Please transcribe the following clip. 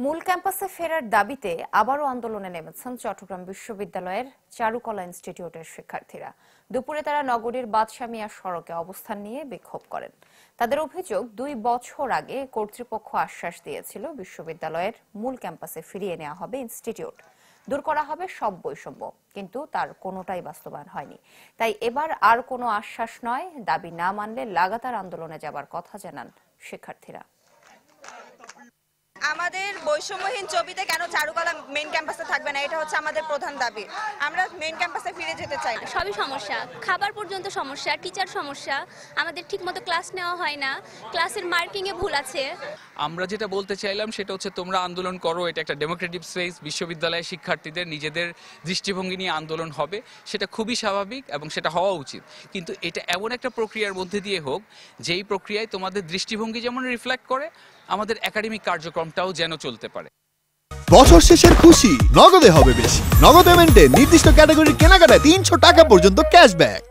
মূল ক্যাম্পাসে ফেরার দাবিতে আবারও আন্দোলনে নেমেছেন চট্টগ্রাম বিশ্ববিদ্যালয়ের চারুকলা ইনস্টিটিউটের শিক্ষার্থীরা। দুপুরে তারা নগরীর বাদশা মিয়া সড়কে অবস্থান নিয়ে বিক্ষোভ করেন। তাদের অভিযোগ, 2 বছর আগে কর্তৃপক্ষ আশ্বাস দিয়েছিল বিশ্ববিদ্যালয়ের মূল ক্যাম্পাসে ফিরিয়ে নেওয়া হবে ইনস্টিটিউট, দূর করা হবে সব বৈষম্য, কিন্তু তার কোনোটাই বাস্তবায়ন হয়নি। তাই এবার আর কোনো আশ্বাস নয়, দাবি না মানলে লাগাতার আন্দোলনে যাবার কথা জানান শিক্ষার্থীরা। আমাদের বৈষম্যহীন চবিতে কেন চারুকলা মেইন ক্যাম্পাসে থাকবে না, এটা হচ্ছে আমাদের প্রধান দাবি। আমরা মেইন ক্যাম্পাসে ফিরে যেতে চাই। সবই সমস্যা, খাবার পর্যন্ত সমস্যা, টিচার সমস্যা, আমাদের ঠিকমতো ক্লাস নেওয়া হয় না, ক্লাসের মার্কিংয়ে ভুল আছে। আমরা যেটা বলতে চাইলাম সেটা হচ্ছে, তোমরা আন্দোলন করো, এটা একটা ডেমোক্রেটিক স্পেস, বিশ্ববিদ্যালয়ের শিক্ষার্থীদের নিজেদের দৃষ্টিভঙ্গি নিয়ে আন্দোলন হবে, সেটা খুবই স্বাভাবিক এবং সেটা হওয়া উচিত। কিন্তু এটা এমন একটা প্রক্রিয়ার মধ্যে দিয়ে হোক যেই প্রক্রিয়ায় তোমাদের দৃষ্টিভঙ্গি যেমন রিফ্লেক্ট করে, আমাদের একাডেমিক কার্যক্রমটাও যেন চলতে পারে। বছর শেষের খুশি নগদে হবে বেশি। নগদ পেমেন্টে নির্দিষ্ট ক্যাটাগরির কেনাকাটায় 300 টাকা পর্যন্ত ক্যাশব্যাক।